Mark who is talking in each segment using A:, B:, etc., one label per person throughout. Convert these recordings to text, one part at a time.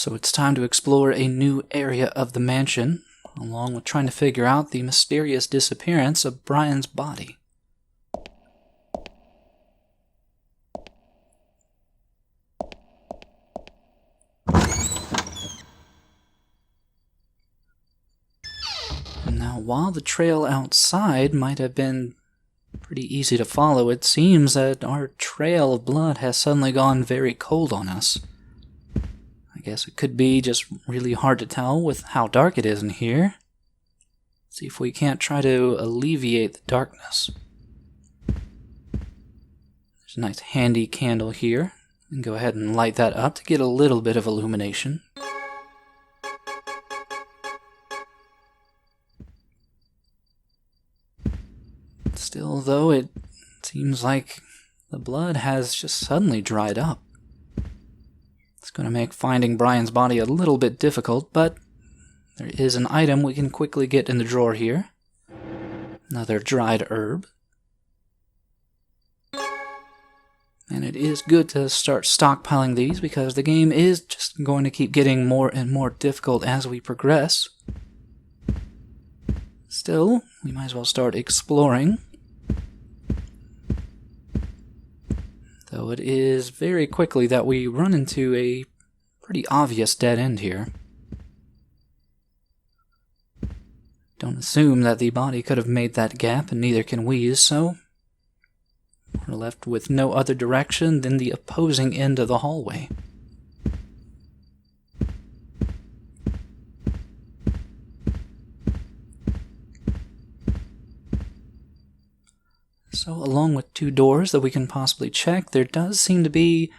A: So it's time to explore a new area of the mansion, along with trying to figure out the mysterious disappearance of Brian's body. Now, while the trail outside might have been pretty easy to follow, it seems that our trail of blood has suddenly gone very cold on us. I guess it could be just really hard to tell with how dark it is in here. See if we can't try to alleviate the darkness. There's a nice handy candle here. We can go ahead and light that up to get a little bit of illumination. Still, though, it seems like the blood has just suddenly dried up. It's going to make finding Brian's body a little bit difficult, but there is an item we can quickly get in the drawer here. Another dried herb. And it is good to start stockpiling these because the game is just going to keep getting more and more difficult as we progress. Still, we might as well start exploring. Though it is very quickly that we run into a pretty obvious dead end here. Don't assume that the body could have made that gap, and neither can we, so we're left with no other direction than the opposing end of the hallway. So, along with two doors that we can possibly check, there does seem to be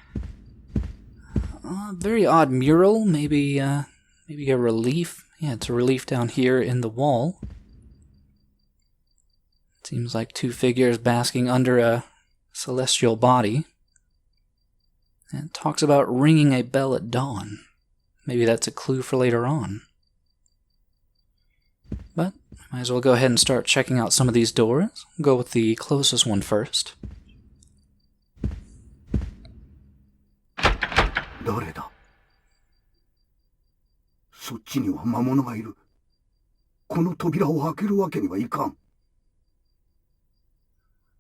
A: a very odd mural, maybe a relief. Yeah, it's a relief down here in the wall. It seems like two figures basking under a celestial body. And it talks about ringing a bell at dawn. Maybe that's a clue for later on. But might as well go ahead and start checking out some of these doors. Go with the closest one first.
B: 誰だ? そっちには魔物がいる。この扉を開けるわけにはいかん。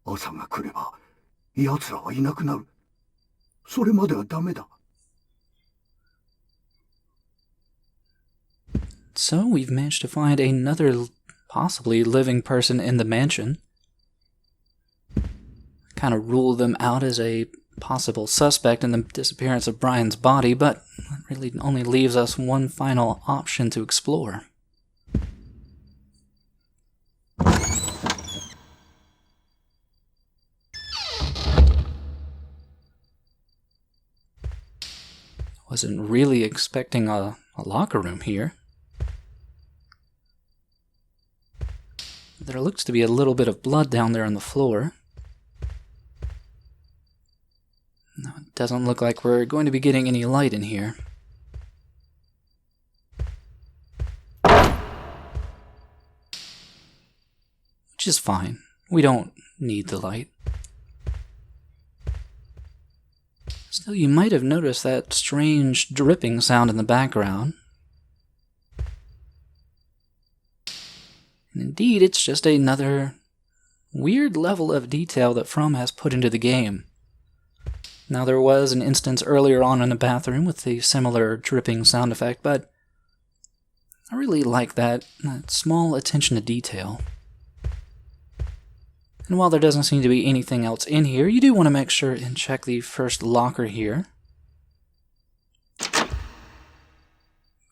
B: 朝が来れば奴らはいなくなる。それまではダメだ。
A: So we've managed to find another possibly living person in the mansion. Kind of rule them out as a possible suspect in the disappearance of Brian's body, but it really only leaves us one final option to explore. Wasn't really expecting a locker room here. There looks to be a little bit of blood down there on the floor. No, it doesn't look like we're going to be getting any light in here. Which is fine. We don't need the light. Still, you might have noticed that strange dripping sound in the background. And indeed, it's just another weird level of detail that From has put into the game. Now, there was an instance earlier on in the bathroom with a similar dripping sound effect, but I really like that small attention to detail. And while there doesn't seem to be anything else in here, you do want to make sure and check the first locker here.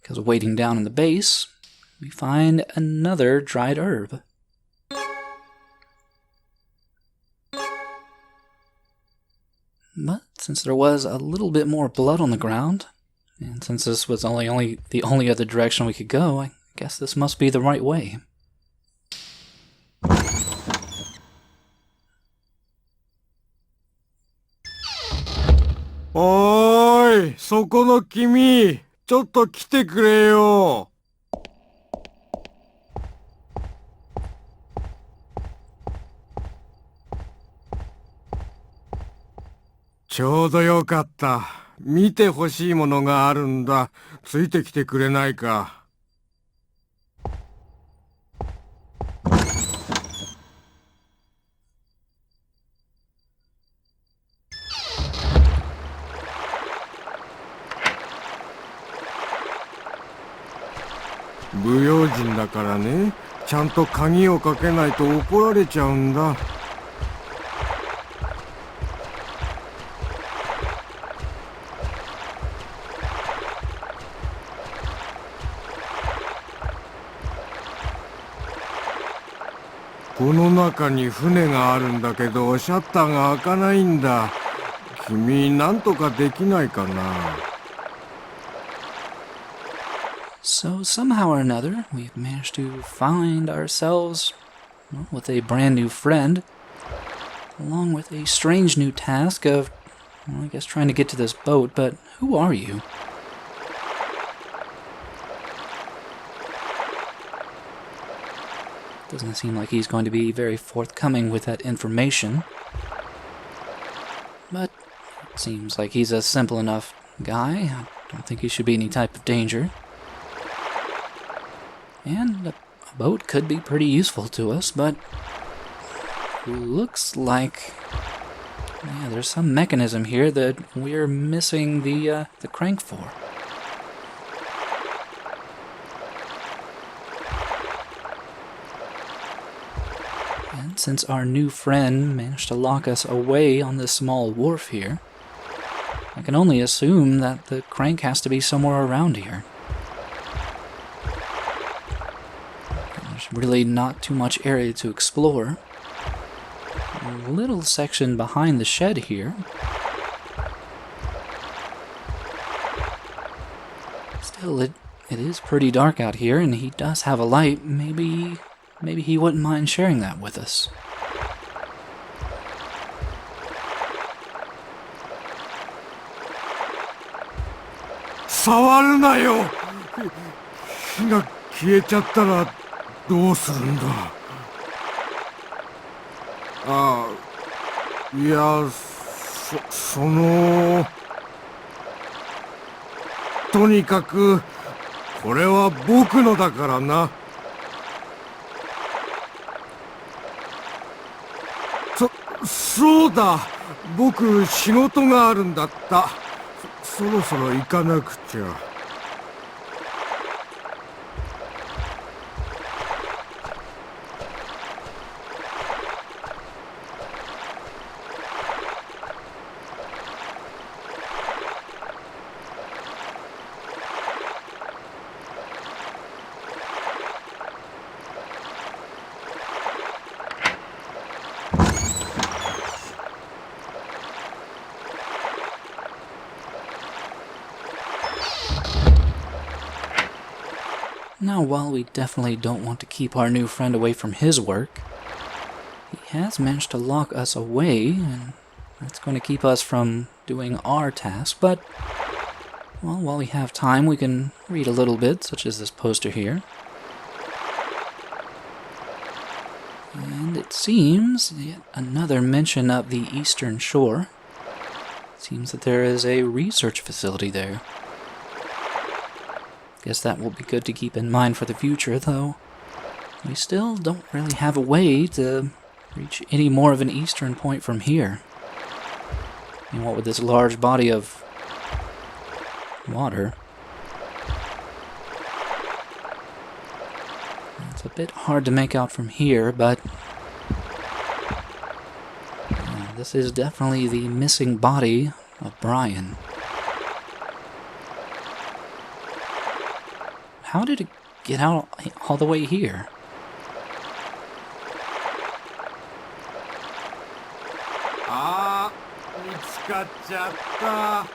A: Because waiting down in the base, we find another dried herb. But since there was a little bit more blood on the ground, and since this was only the only other direction we could go, I guess this must be the right way.
C: Oi, そこの君、ちょっと来てくれよ。ちょうどよかった。見てほしいものがあるんだ。ついてきてくれないか。不用心だからね。ちゃんと鍵をかけないと怒られちゃうんだ。この中に船があるんだけど、シャッターが開かないんだ。君、なんとかできないかな。
A: So somehow or another, we've managed to find ourselves with a brand new friend, along with a strange new task of, well, I guess trying to get to this boat, but who are you? Doesn't seem like he's going to be very forthcoming with that information. But it seems like he's a simple enough guy. I don't think he should be any type of danger. And a boat could be pretty useful to us, but looks like, yeah, there's some mechanism here that we're missing the crank for. And since our new friend managed to lock us away on this small wharf here, I can only assume that the crank has to be somewhere around here. There's really not too much area to explore. A little section behind the shed here. Still, it is pretty dark out here, and he does have a light. Maybe he wouldn't mind sharing that with us.
C: Sawar na yo! 火が消えちゃったらどうするんだ。ああ、いや、とにかく、これは僕のだからな。そうだ、僕仕事があるんだった。そろそろ行かなくちゃ。
A: Now, while we definitely don't want to keep our new friend away from his work, he has managed to lock us away, and that's going to keep us from doing our task, but, well, while we have time, we can read a little bit, such as this poster here. And it seems yet another mention of the Eastern Shore. It seems that there is a research facility there. Guess that will be good to keep in mind for the future, though. We still don't really have a way to reach any more of an eastern point from here. And what with this large body of water, it's a bit hard to make out from here, but this is definitely the missing body of Brian. How did it get out all the way here?
C: Ah, 見つかっちゃった。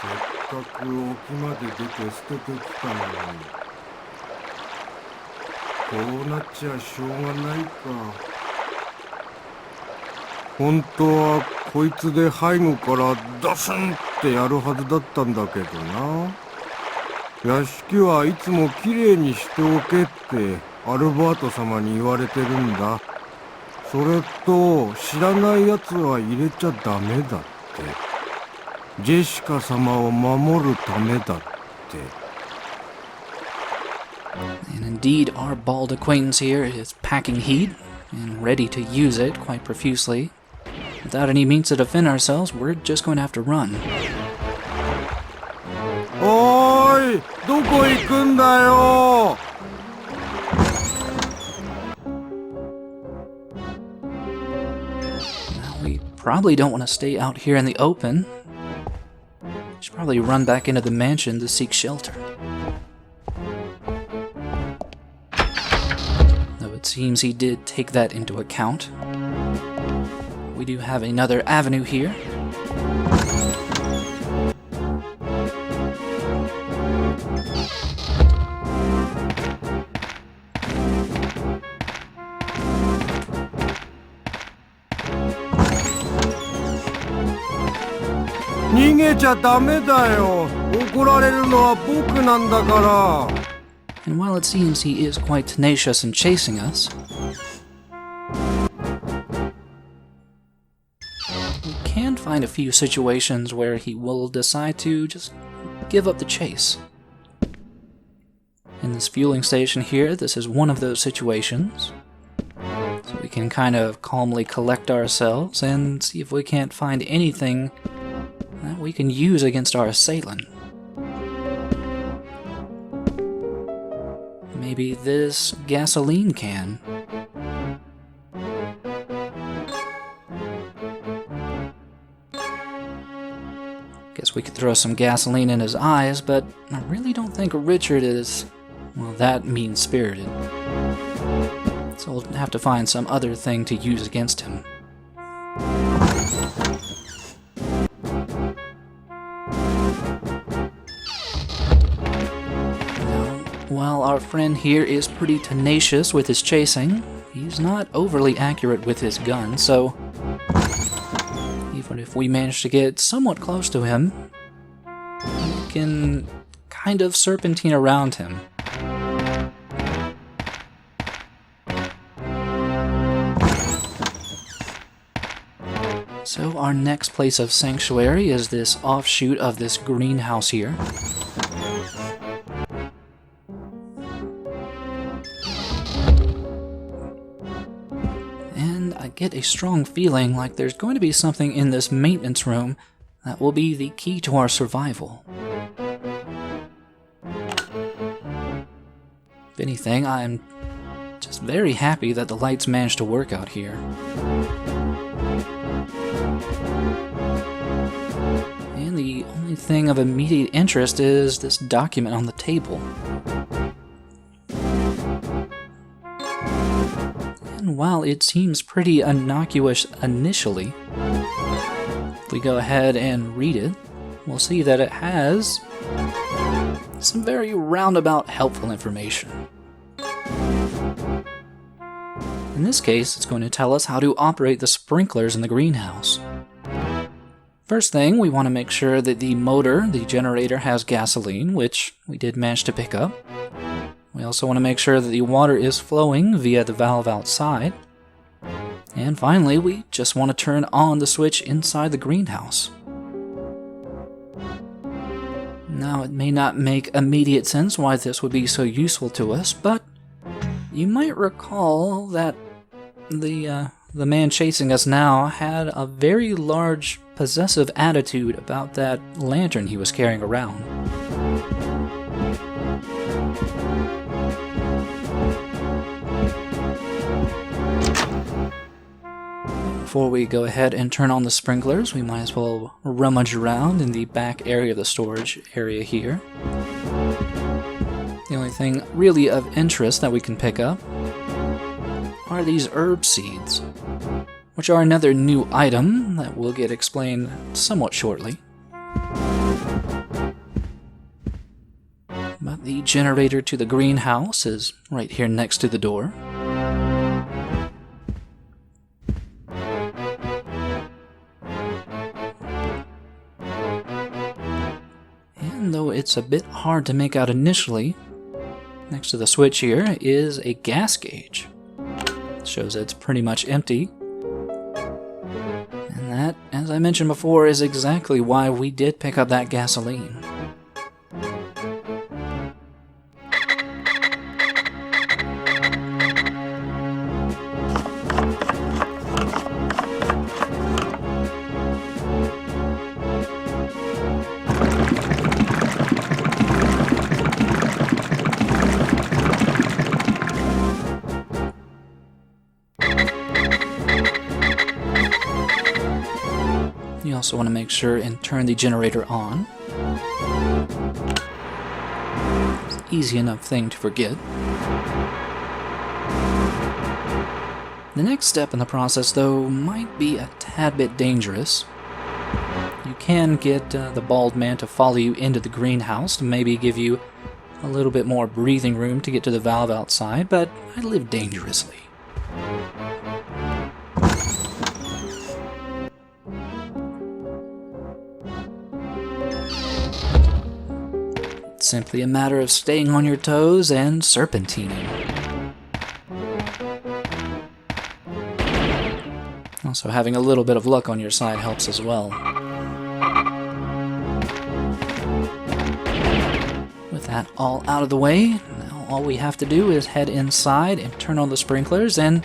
C: せっかく沖まで出て捨ててきたのに。こうなっちゃしょうがないか。本当はこいつで背後からドスンってやるはずだったんだけどな。屋敷はいつもきれいにしておけってアルバート様に言われてるんだ。それと知らないやつは入れちゃダメだって。ジェシカ様を守るためだって。
A: And indeed, our bald acquaintance here is packing heat and ready to use it quite profusely. Without any means to defend ourselves, we're just going to have to run.
C: おーい、どこ行くんだよ。
A: Now, we probably don't want to stay out here in the open. We should probably run back into the mansion to seek shelter. Though it seems he did take that into account. We do have another avenue here. And while it seems he is quite tenacious in chasing us, we can find a few situations where he will decide to just give up the chase. In this fueling station here, this is one of those situations. So we can kind of calmly collect ourselves and see if we can't find anything that we can use against our assailant. Maybe this gasoline can. Guess we could throw some gasoline in his eyes, but I really don't think Richard is, well, that mean-spirited. So we'll have to find some other thing to use against him. While our friend here is pretty tenacious with his chasing, he's not overly accurate with his gun, so even if we manage to get somewhat close to him, we can kind of serpentine around him. So our next place of sanctuary is this offshoot of this greenhouse here. Get a strong feeling like there's going to be something in this maintenance room that will be the key to our survival. If anything, I'm just very happy that the lights managed to work out here. And the only thing of immediate interest is this document on the table. And while it seems pretty innocuous initially, if we go ahead and read it, we'll see that it has some very roundabout helpful information. In this case, it's going to tell us how to operate the sprinklers in the greenhouse. First thing, we want to make sure that the motor, the generator, has gasoline, which we did manage to pick up. We also want to make sure that the water is flowing via the valve outside. And finally, we just want to turn on the switch inside the greenhouse. Now, it may not make immediate sense why this would be so useful to us, but you might recall that the man chasing us now had a very large possessive attitude about that lantern he was carrying around. Before we go ahead and turn on the sprinklers, we might as well rummage around in the back area of the storage area here. The only thing really of interest that we can pick up are these herb seeds, which are another new item that will get explained somewhat shortly. But the generator to the greenhouse is right here next to the door. And though it's a bit hard to make out initially, next to the switch here is a gas gauge. It shows that it's pretty much empty. And that, as as I mentioned before, is exactly why we did pick up that gasoline. You also want to make sure and turn the generator on. It's an easy enough thing to forget. The next step in the process, though, might be a tad bit dangerous. You can get the bald man to follow you into the greenhouse to maybe give you a little bit more breathing room to get to the valve outside, but I live dangerously. It's simply a matter of staying on your toes and serpentining. Also, having a little bit of luck on your side helps as well. With that all out of the way, now all we have to do is head inside and turn on the sprinklers and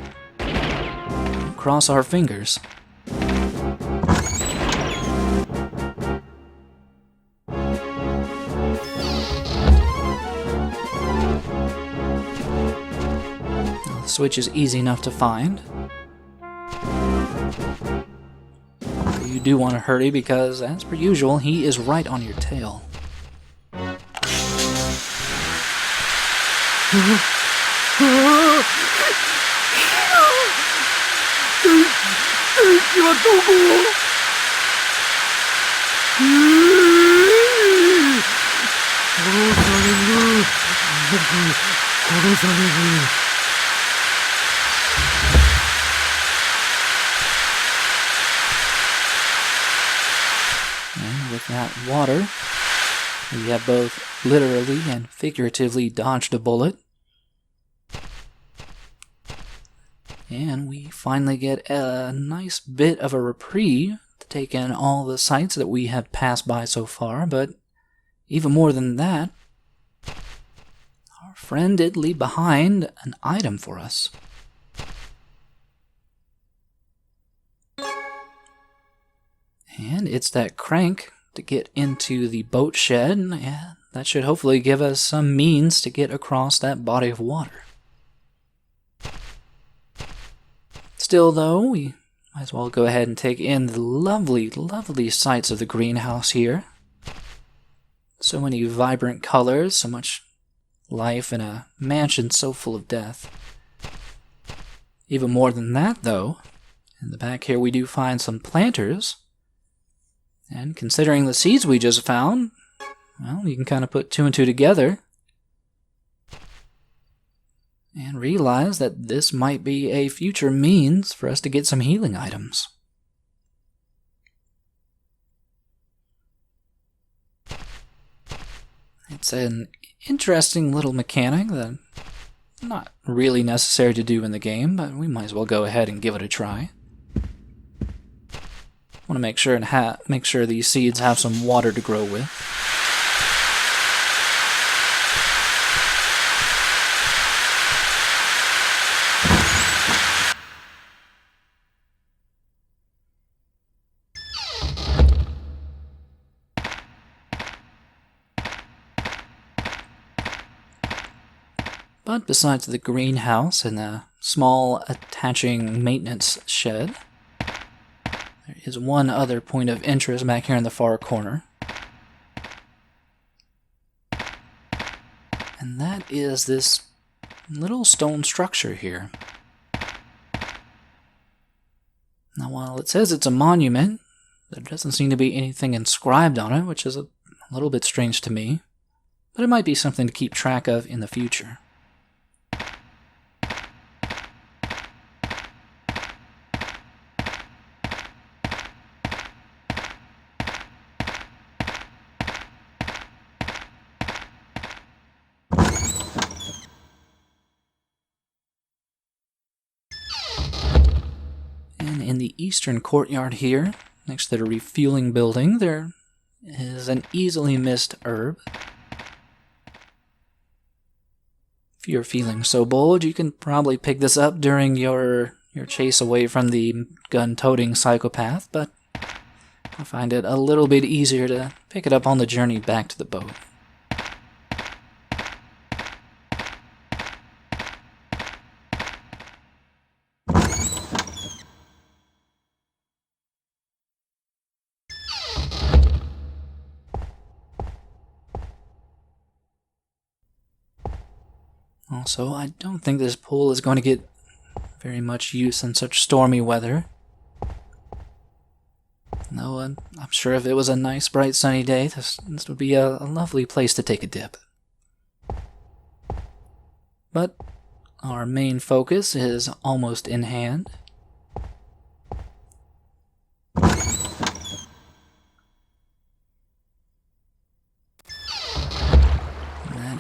A: cross our fingers. The switch is easy enough to find. You do want to hurry because, as per usual, he is right on your tail. And with that water, we have both literally and figuratively dodged a bullet. And we finally get a nice bit of a reprieve to take in all the sights that we have passed by so far, but even more than that, our friend did leave behind an item for us. And it's that crank to get into the boat shed, and that should hopefully give us some means to get across that body of water. Still, though, we might as well go ahead and take in the lovely, lovely sights of the greenhouse here. So many vibrant colors, so much life in a mansion so full of death. Even more than that, though, in the back here we do find some planters. And considering the seeds we just found, well, you can kind of put two and two together and realize that this might be a future means for us to get some healing items. It's an interesting little mechanic that not really necessary to do in the game, but we might as well go ahead and give it a try. I want to make sure and make sure these seeds have some water to grow with. But besides the greenhouse and the small attaching maintenance shed, there is one other point of interest back here in the far corner. And that is this little stone structure here. Now, while it says it's a monument, there doesn't seem to be anything inscribed on it, which is a little bit strange to me. But it might be something to keep track of in the future. And in the eastern courtyard here, next to the refueling building, there is an easily missed herb. If you're feeling so bold, you can probably pick this up during your chase away from the gun-toting psychopath, but I find it a little bit easier to pick it up on the journey back to the boat. Also, I don't think this pool is going to get very much use in such stormy weather. No, I'm sure if it was a nice, bright, sunny day, this would be a lovely place to take a dip. But our main focus is almost in hand.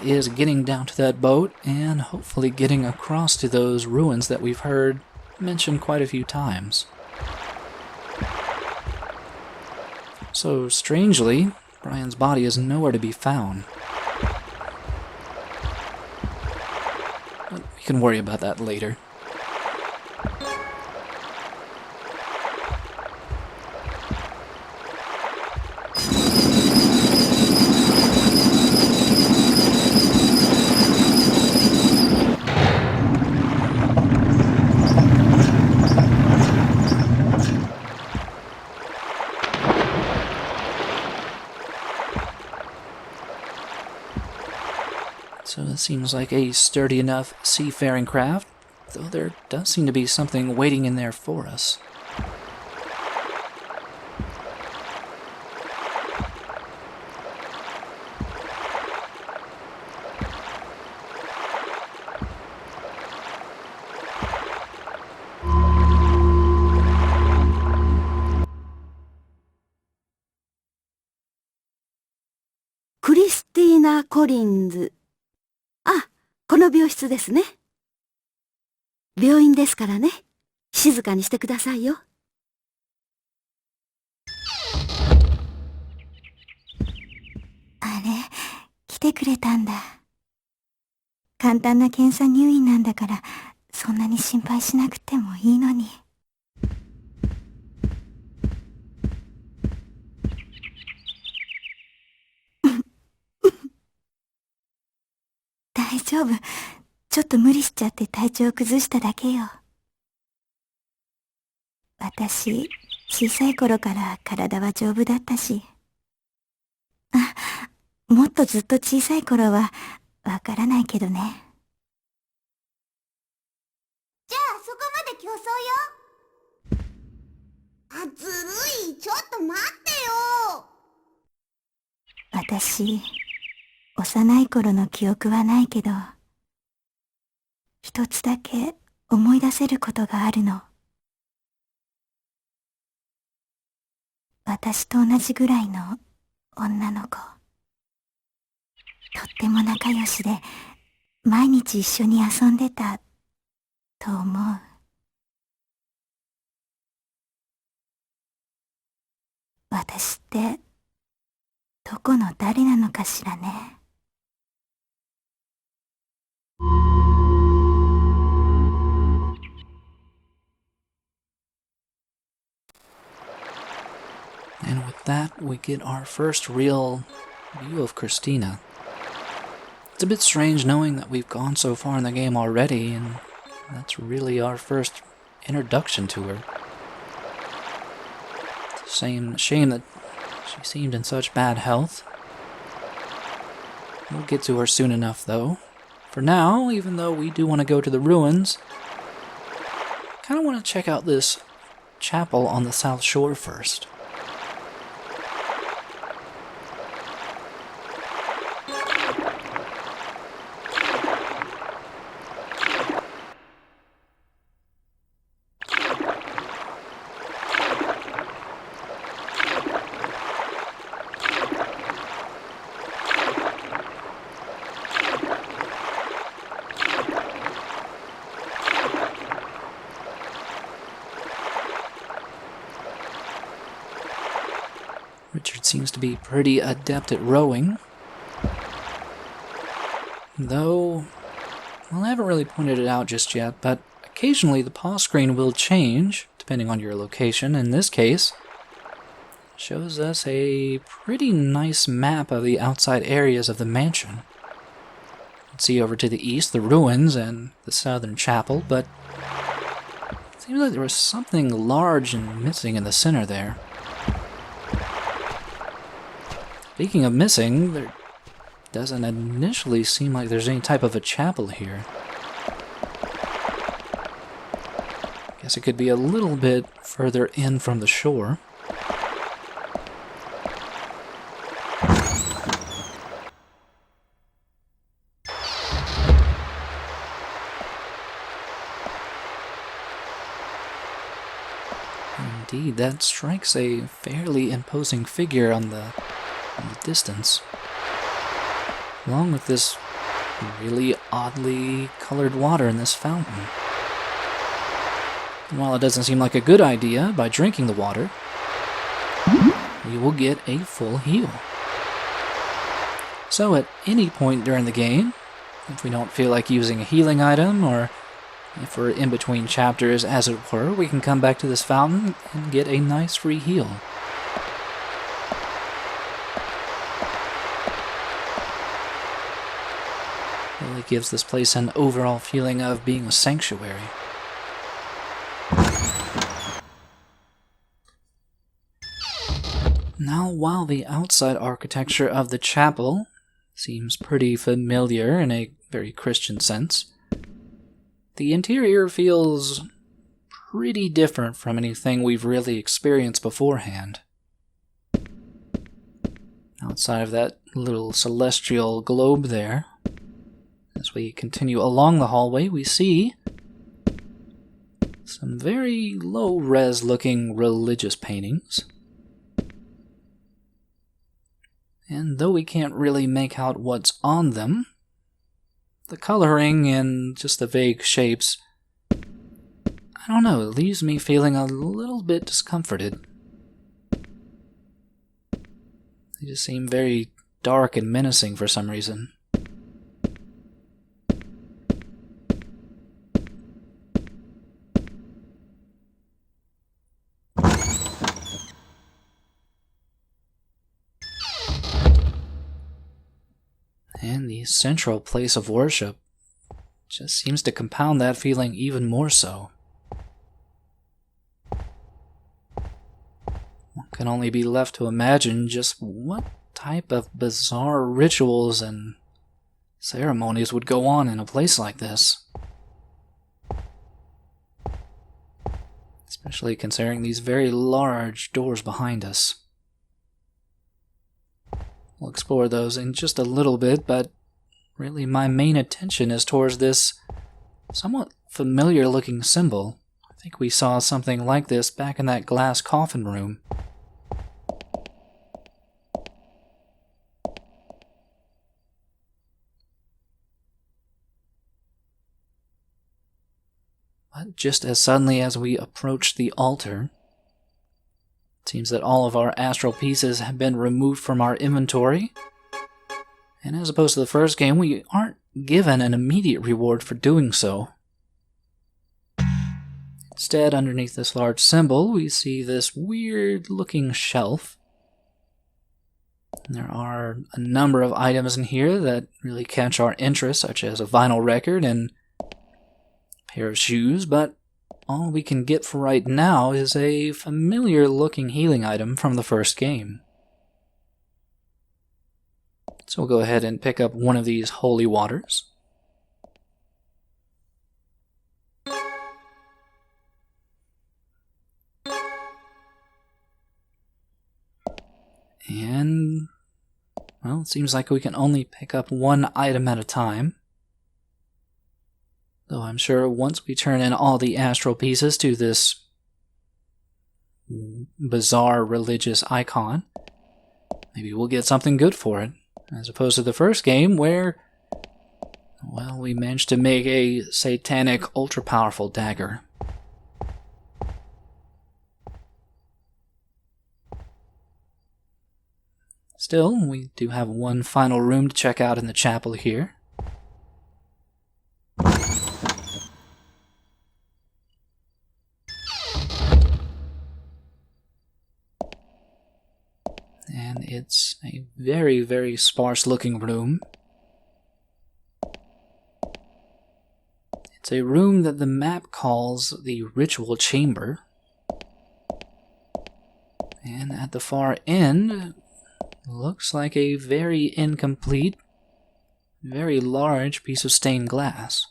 A: Is getting down to that boat and hopefully getting across to those ruins that we've heard mentioned quite a few times. So strangely, Brian's body is nowhere to be found. But we can worry about that later. So it seems like a sturdy enough seafaring craft, though there does seem to be something waiting in there for us.
D: Christina Collins。あ、この病室ですね。病院ですからね。静かにしてくださいよ。
E: あれ、来てくれたんだ。簡単な検査入院なんだから、そんなに心配しなくてもいいのに。大丈夫。ちょっと無理しちゃって体調崩しただけよ。私、小さい頃から体は丈夫だったし。もっとずっと小さい頃はわからないけどね。
F: じゃあそこまで競争よ。あ、ずるい。ちょっと待ってよ。
E: 私、幼い頃の記憶はないけど、一つだけ思い出せることがあるの。私と同じぐらいの女の子。とっても仲良しで、毎日一緒に遊んでた、と思う。私って、どこの誰なのかしらね。
A: And with that, we get our first real view of Christina. It's a bit strange knowing that we've gone so far in the game already, and that's really our first introduction to her. It's a shame that she seemed in such bad health. We'll get to her soon enough, though. For now, even though we do want to go to the ruins, I kind of want to check out this chapel on the south shore first. seems to be pretty adept at rowing. Though, well, I haven't really pointed it out just yet, but occasionally the pause screen will change, depending on your location. In this case, it shows us a pretty nice map of the outside areas of the mansion. You can see over to the east the ruins and the southern chapel, but it seems like there was something large and missing in the center there. Speaking of missing, there doesn't initially seem like there's any type of a chapel here. Guess it could be a little bit further in from the shore. Indeed, that strikes a fairly imposing figure on the distance. Along with this really oddly colored water in this fountain. And while it doesn't seem like a good idea, by drinking the water, we will get a full heal. So at any point during the game, if we don't feel like using a healing item, or if we're in between chapters as it were, we can come back to this fountain and get a nice free heal. Really gives this place an overall feeling of being a sanctuary. Now, while the outside architecture of the chapel seems pretty familiar in a very Christian sense, the interior feels pretty different from anything we've really experienced beforehand. Outside of that little celestial globe there, as we continue along the hallway, we see some very low-res looking religious paintings. And though we can't really make out what's on them, the coloring and just the vague shapes, I don't know, it leaves me feeling a little bit discomforted. They just seem very dark and menacing for some reason. And the central place of worship just seems to compound that feeling even more so. One can only be left to imagine just what type of bizarre rituals and ceremonies would go on in a place like this. Especially considering these very large doors behind us. We'll explore those in just a little bit, but really my main attention is towards this somewhat familiar looking symbol. I think we saw something like this back in that glass coffin room. But just as suddenly as we approach the altar, it seems that all of our astral pieces have been removed from our inventory. And as opposed to the first game, we aren't given an immediate reward for doing so. Instead, underneath this large symbol, we see this weird-looking shelf. There are a number of items in here that really catch our interest, such as a vinyl record and a pair of shoes, but all we can get for right now is a familiar-looking healing item from the first game. So we'll go ahead and pick up one of these holy waters. And, well, it seems like we can only pick up one item at a time. Though I'm sure once we turn in all the astral pieces to this bizarre religious icon, maybe we'll get something good for it. As opposed to the first game where, well, we managed to make a satanic, ultra-powerful dagger. Still, we do have one final room to check out in the chapel here. And it's a very, very sparse looking room. It's a room that the map calls the ritual chamber. And at the far end, looks like a very incomplete, very large piece of stained glass.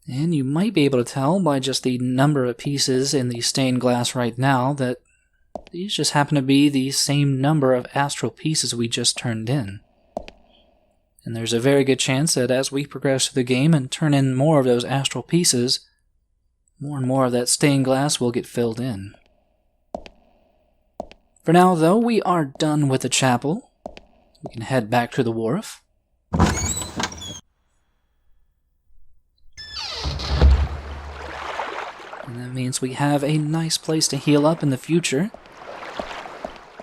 A: And you might be able to tell by just the number of pieces in the stained glass right now that these just happen to be the same number of astral pieces we just turned in. And there's a very good chance that as we progress through the game and turn in more of those astral pieces, more and more of that stained glass will get filled in. For now, though, we are done with the chapel. We can head back to the wharf. And that means we have a nice place to heal up in the future.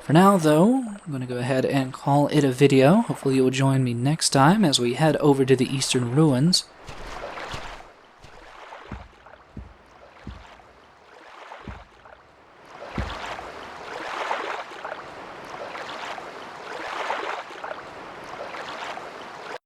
A: For now, though, I'm going to go ahead and call it a video. Hopefully you'll join me next time as we head over to the Eastern Ruins